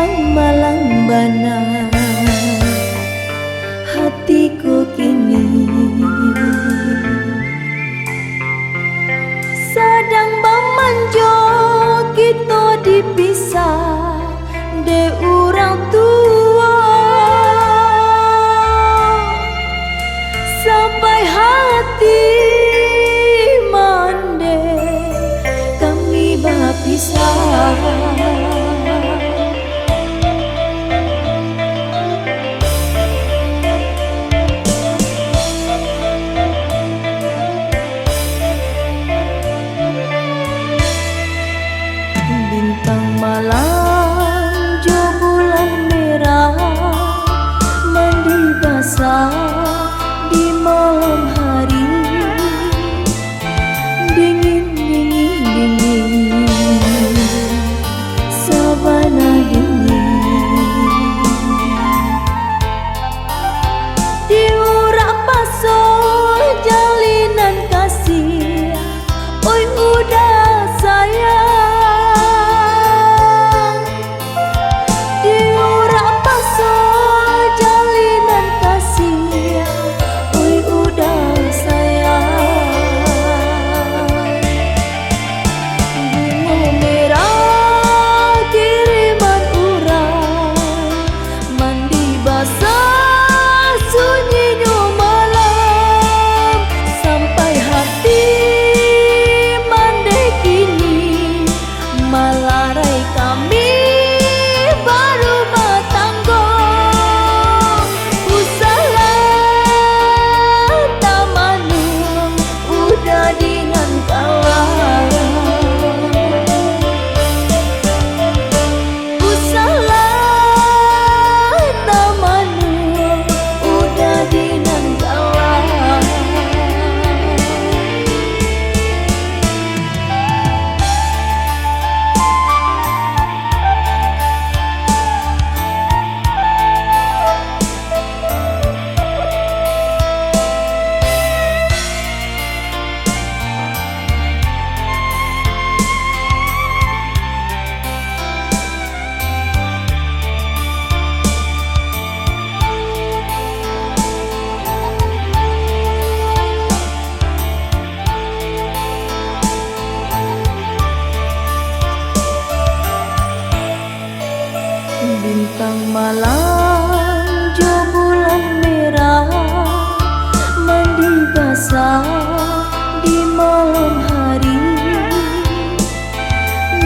bintang malang bana hatiku kini sedang memanjo kita dipisah de orang tua sampai hati mande kami berpisah. Bintang malam jo bulan merah mandi basah di malam hari dingin dingin dingin sabana dingin di urak paso jalinan kasih oi udah sayang bintang malam jo bulan merah mandi basah di malam hari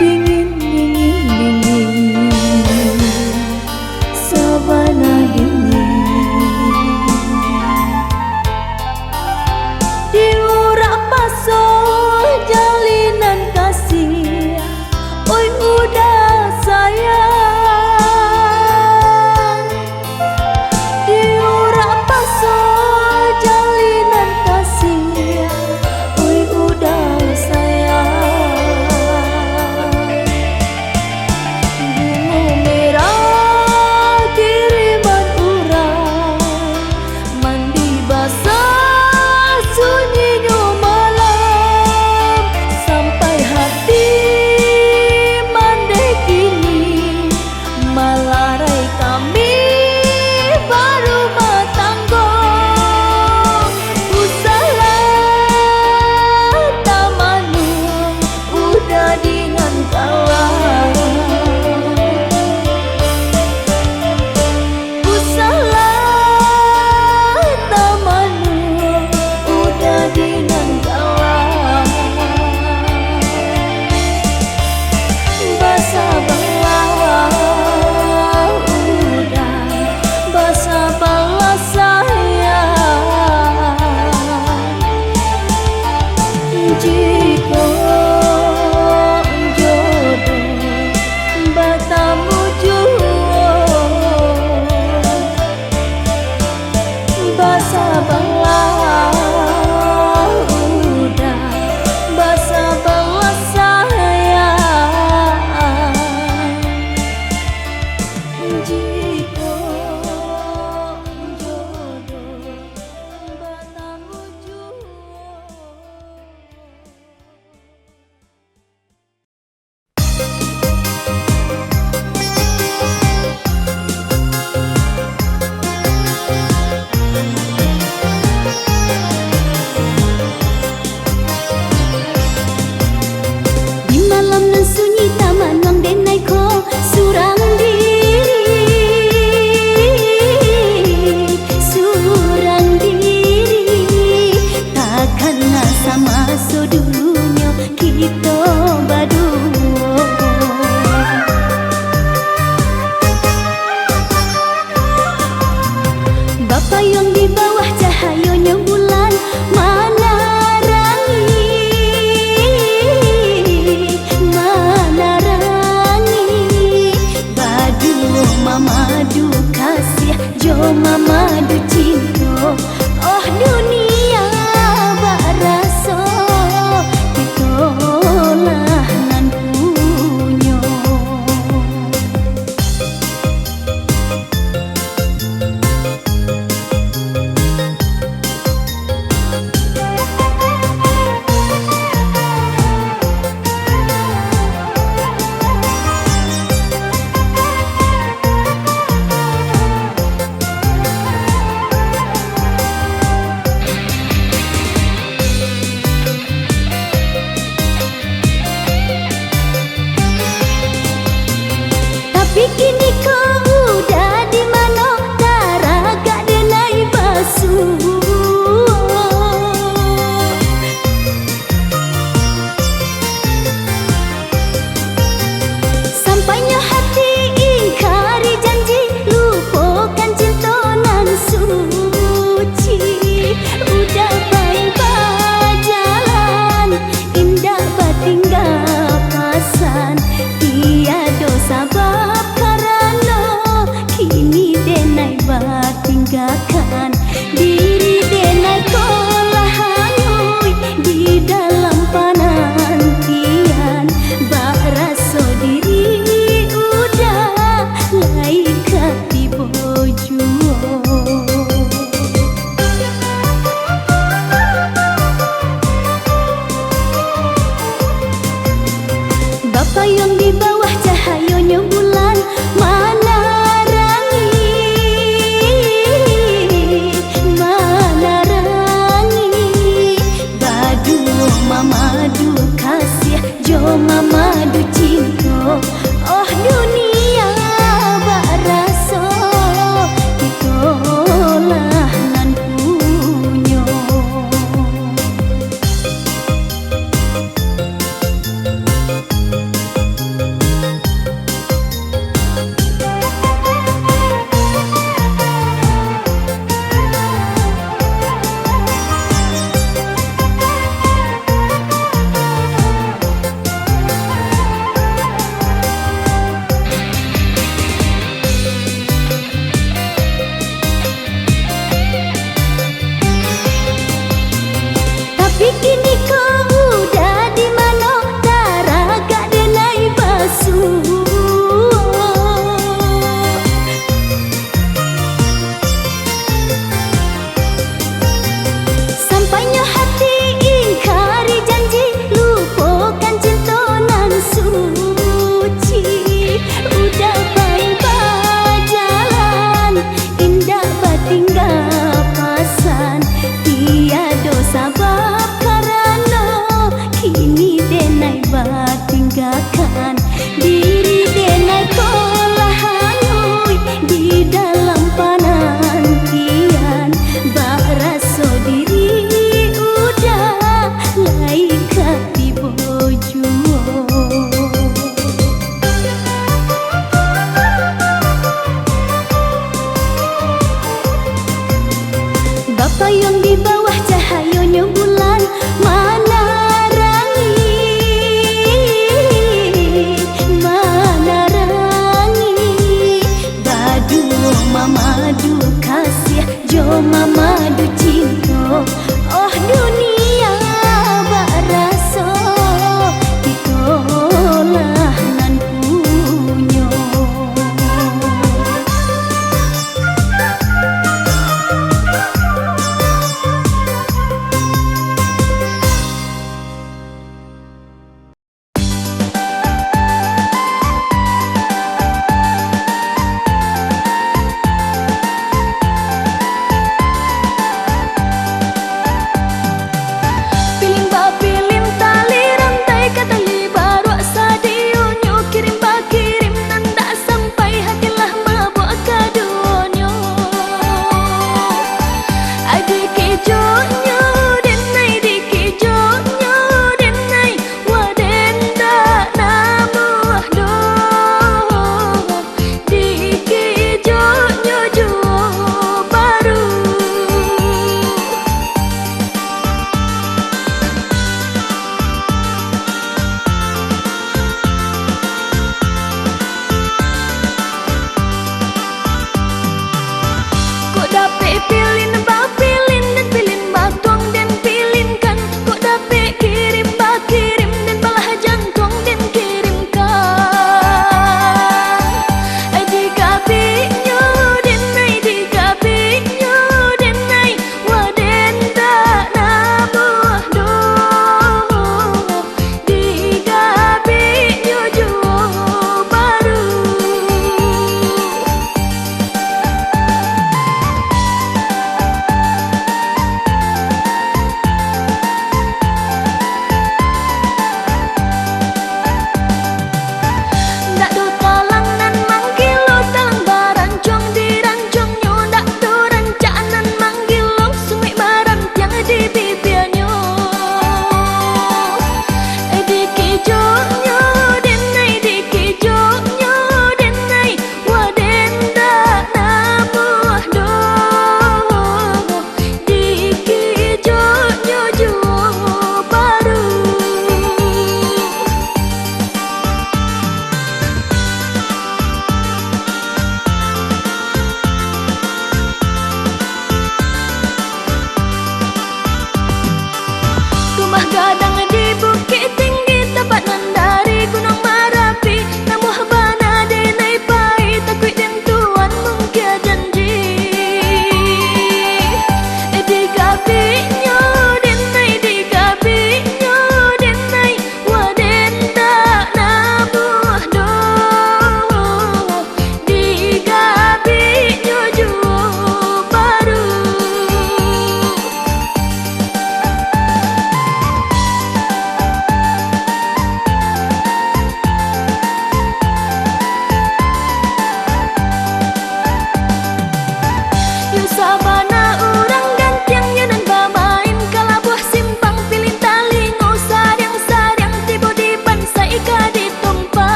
dingin dingin dingin sabana dingin di urak paso jalinan kasih oi udah sayang cinta. Oh dunia bak rasa ditolak nan punya. Tapi kini kau udah di mana, darah gak denai basuh. Sampainya hati ingkari janji, lupakan cinta nan suci. Udah baik berjalan, indah bertinggal pasan, tiada sabab karena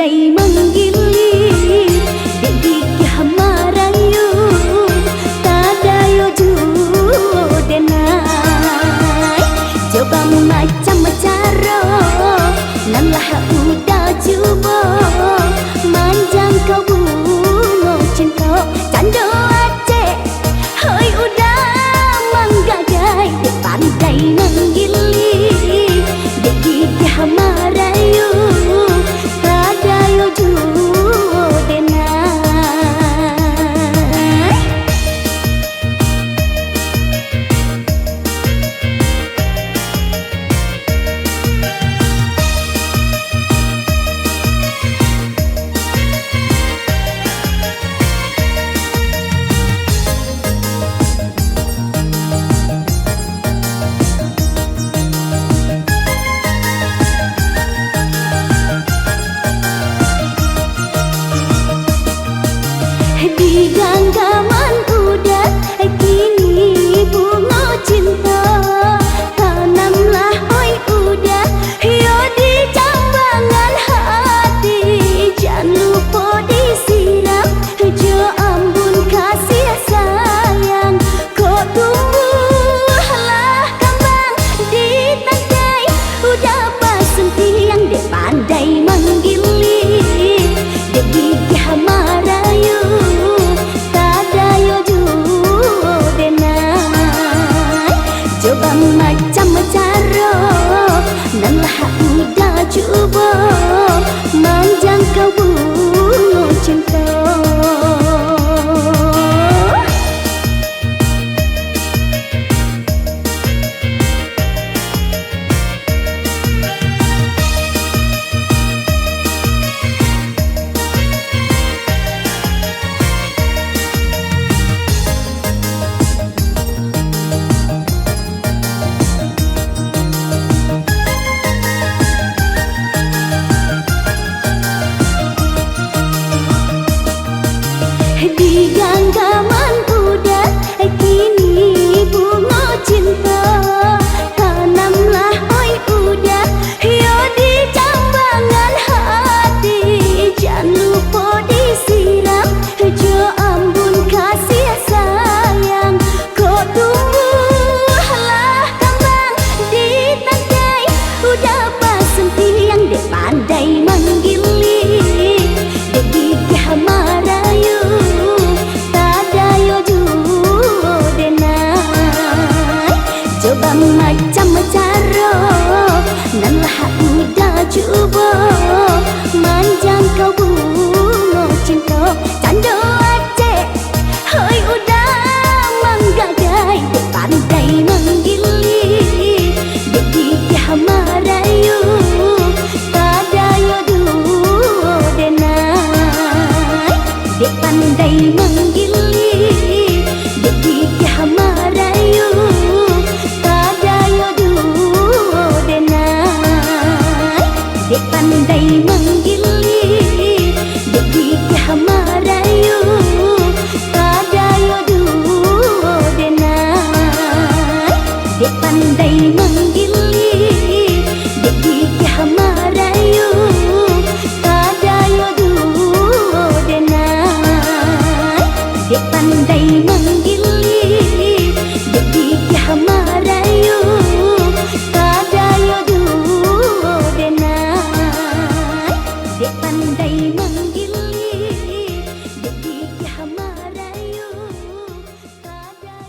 pandai menggilir dek gigih marayu tadayo judenai coba macam cara nan lah udah cuba manjang kau bungo cinta cando aceh hoi udah manggagai dek pandai menggilir dek gigih marayu tadayo judenai. Di genggaman udah kini bunga cinta tanamlah hoi udah yo di jambangan hati jangan lupa disiram jo ambun kasih sayang kok tumbuhlah kembang di tangkai udah basem tiang dek pandai menggilir dek gigih marayu coba macam cara nan lah udah cuba manjang kau bunga cinta. Di genggaman udah kini bunga cinta tanamlah hoi udah yo di jambangan hati jangan lupa disiram jo ambun kasih sayang kok tumbuhlah kembang di tangkai udah basem tiang dek pandai menggilir dek gigih marayu coba macam cara nan lah udah cuba manjang kau bunga cinta cando aceh hoi udah manggagai dek pandai menggilir dek gigih marayu tadayo judenai dek pandai menggilir dek gigih marayu dek pandai menggilir dek gigih marayu tadayo judenai dek pandai menggilir dek gigih marayu tadayo judenai dek pandai menggilir dek gigih marayu tadayo judenai dek pandai menggilir dek gigih marayu tadayo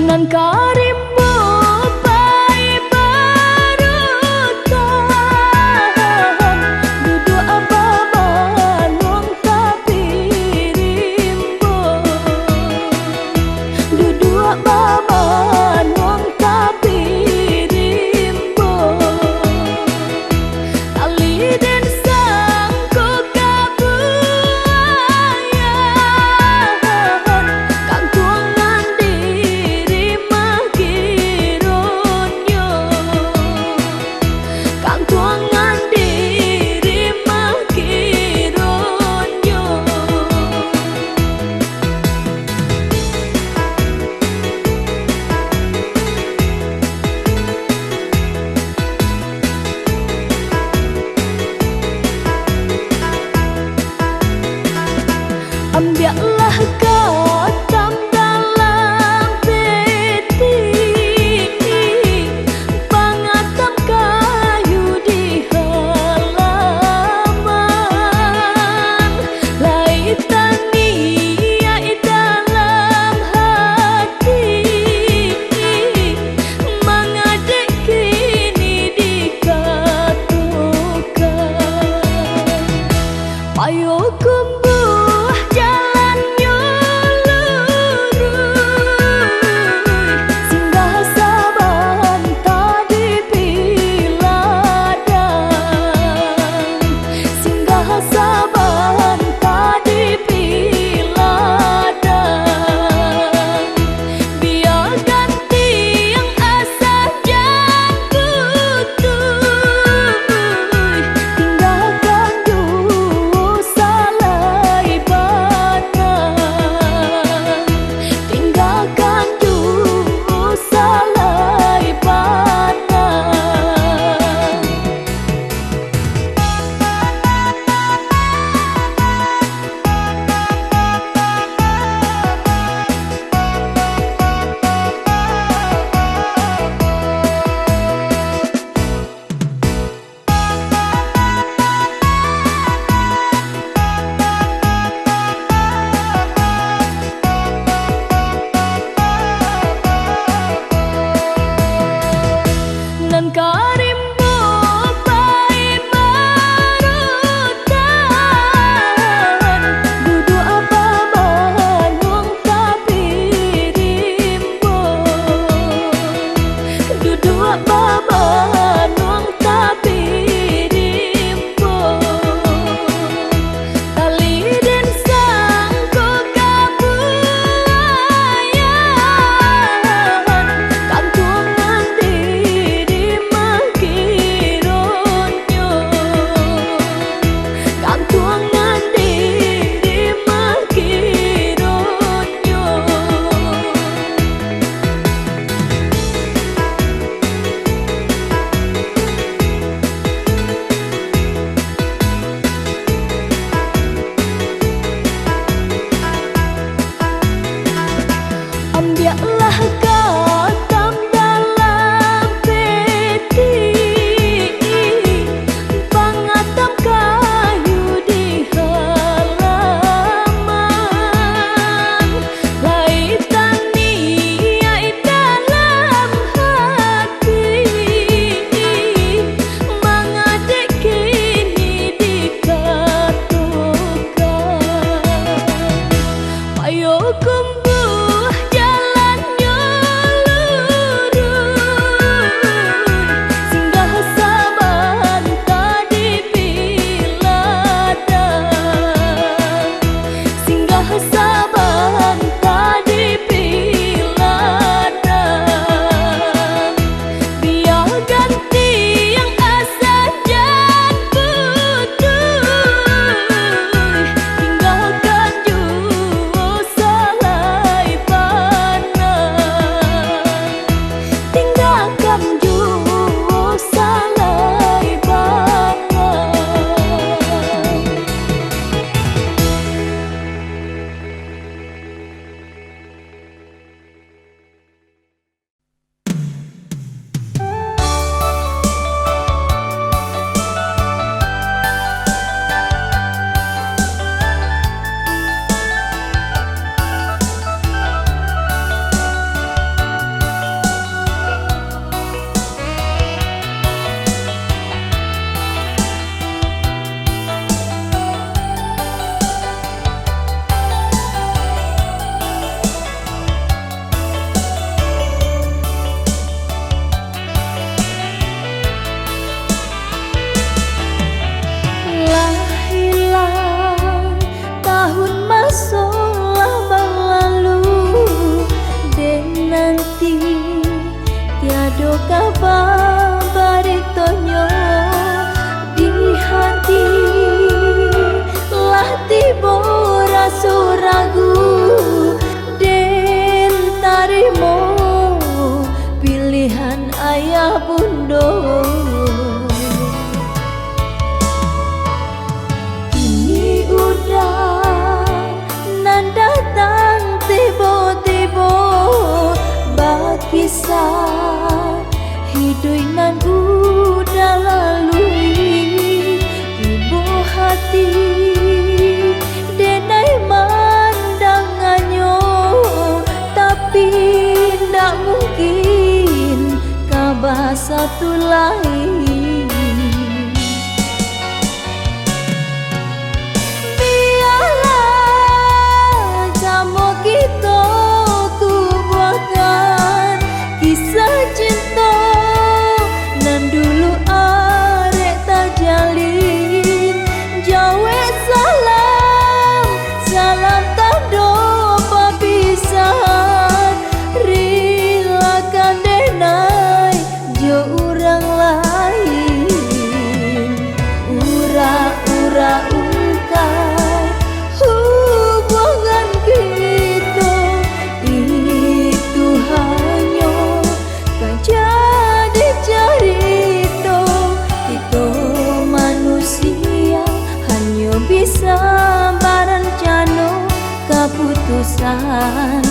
nan karimbo pai barukan duduk ababan wong tapi rimbo duduk ababan wong tapi rimbo tali den sangkut ambillah katam dalam peti, pangatam kayu di halaman, laitan niat dalam hati, mengadik kini dikatukan. Ayo kumbuh jalannya lurus, singgah saban tadi piladang, singgah saban tadi piladang, biar ganti yang asa jangkutuy, tinggalkan dulu salah satu lain. Biarlah sama kita ku buatkan kisah cinta nan dulu arek tak jalin. Jawe salam, salam tando perpisahan. Rilakan denai jo orang lain. Ura-ura ungkap hubungan kita itu hanya kan jadi cerita. Kita manusia hanya bisa berencana, keputusan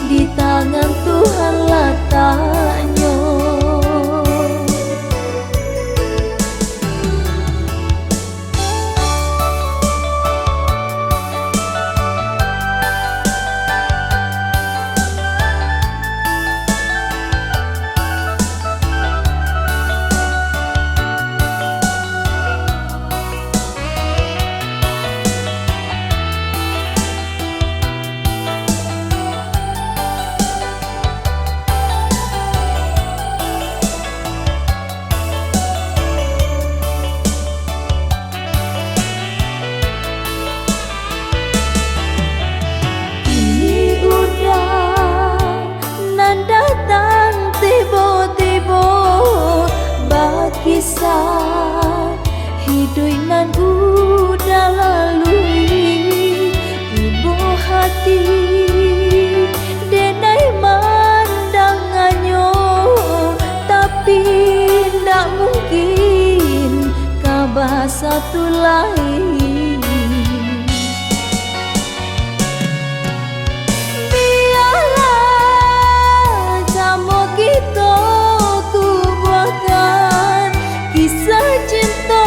di tangan Tuhan letaknya. Kisah hidup nan udah lalui, ibu hati denai mandangannya, tapi ndak mungkin kabar satu lain. Biarlah sama kita ku buatkan kisah cinta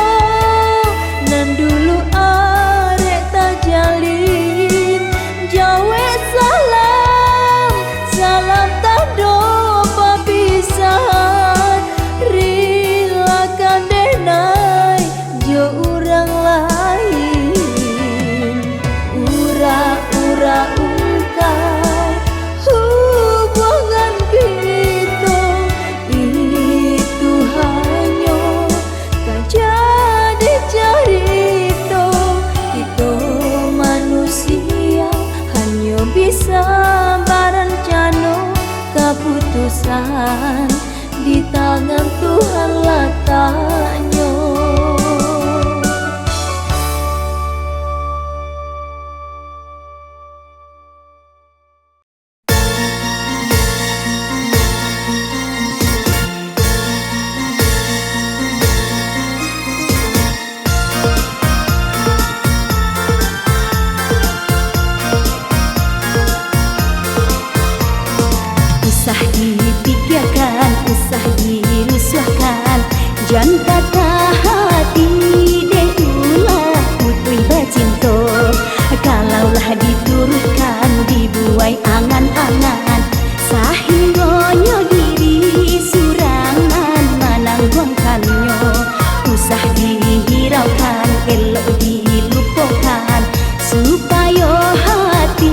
nan dulu arek tak jalin. Jawe salam, salam tando perpisahan. Rilakan denai jo orang lain. Ura-ura ungkap hubungan kita itu hanya jadi cerita. Kita manusia hanya bisa berencana, keputusan di tangan Tuhan letaknya. Usah dipikirkan, usah dirusuhkan, jangan kata hati deh ulah putui bacinto. Kalaulah diturutkan, dibuai angan-angan, sahingonyo diri surangan manangguangkannya. Usah dihiraukan, elok dilupakan, supaya hati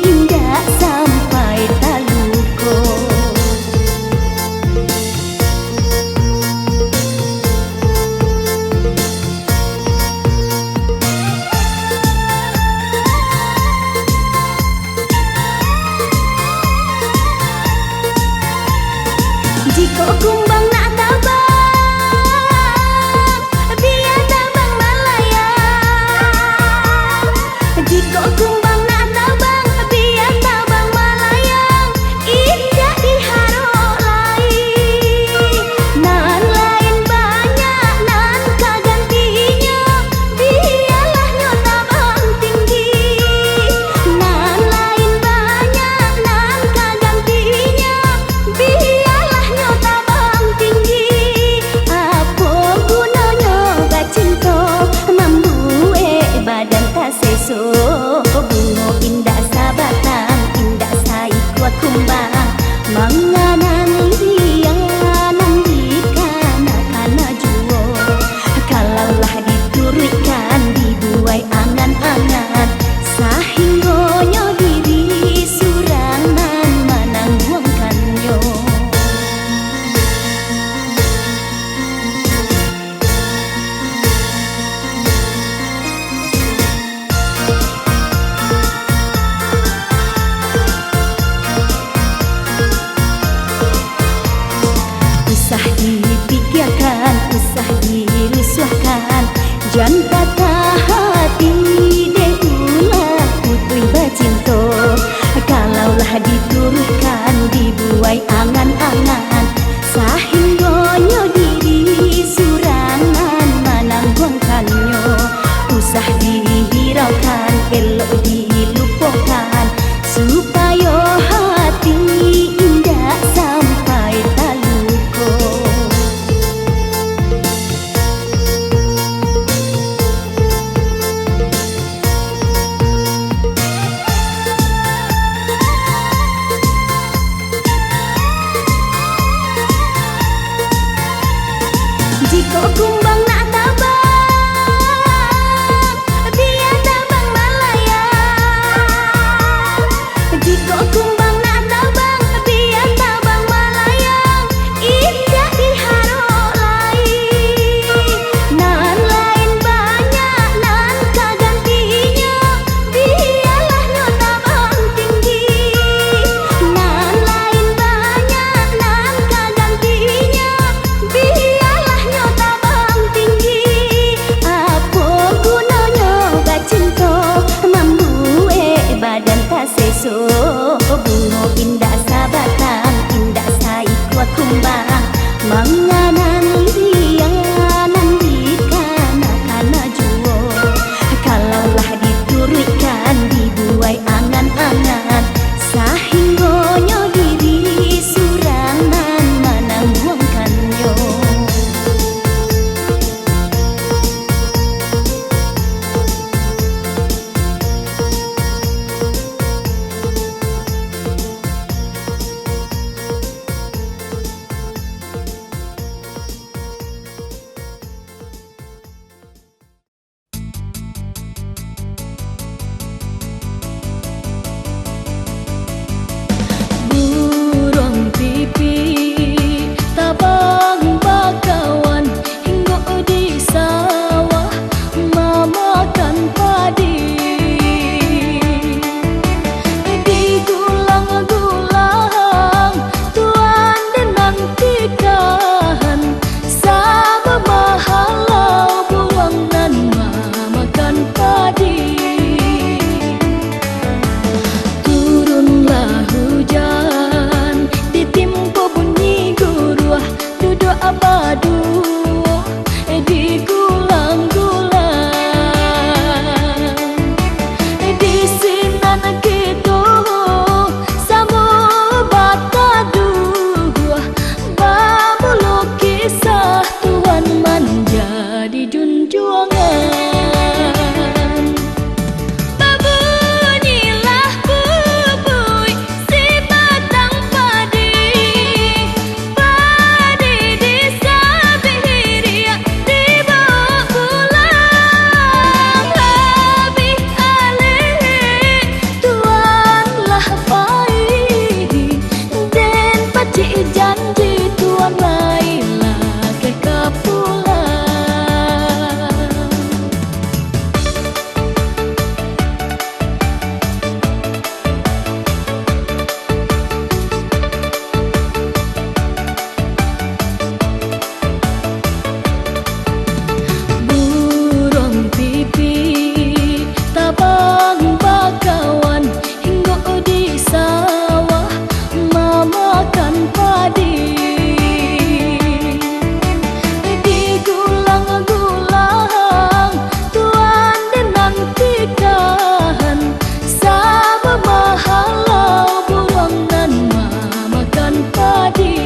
indah sampai taluko. Jika kumbang nak tabang, biar tabang malayang. Jika kumbang nak tabang, biar tabang malayang. Indah diharap lain, nan lain banyak, nan kagantinya. Biarlah nyo tabang tinggi, nan lain banyak, nan kagantinya. Biarlah nyo tabang tinggi. Apa gunanya bacinto, membue badan tak seso. Bungo indah sabatan, indah sai kuat kumbang, manganan dia nan dika elok dilupakan, supaya hati indah sampai taluko. Jika kumbang nak tabang, biar tabang malayang. Jika kumbang nak tabang, biar tabang malayang. Indah diharap lain, nan lain banyak, nan kagantinya. Biarlah nyo tabang tinggi, nan lain banyak, nan kagantinya. Biarlah nyo tabang tinggi. Apa gunanya bacinta membuat badan tak seso. Bunga indah sabatang, indah saikwa kumbang, menganan lianan di kana juo. Kalaulah diturutkan, dibuai angan-angan, sahinggonyo diri surangan menangguangkannya. Burung pipi tabang bakawan, hingga di sawah memakan padi. Digulang-gulang tuan dan nantikan, sama mahalau buang nan memakan padi. Turunlah hujan, ditimpa bunyi guruah, duduk abadu digulang-gulang. Di sinan kita sama batadu, bamulo kisah Tuhan menjadi junjungan. Babunyilah bubui si batang padi, padi di sabiria dibawa pulang. Lebih alih tuanlah baik, dan pacik janji tuan lailah ke kapulang. Burung pipi tabang bakawan, hingga di sawah memakan padi. Digulang-gulang tuan dan nantikan, sama mahalau buang nan memakan padi.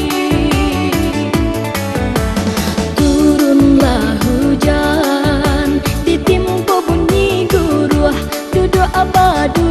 Turunlah hujan, ditimpa bunyi guruah, duduk abadu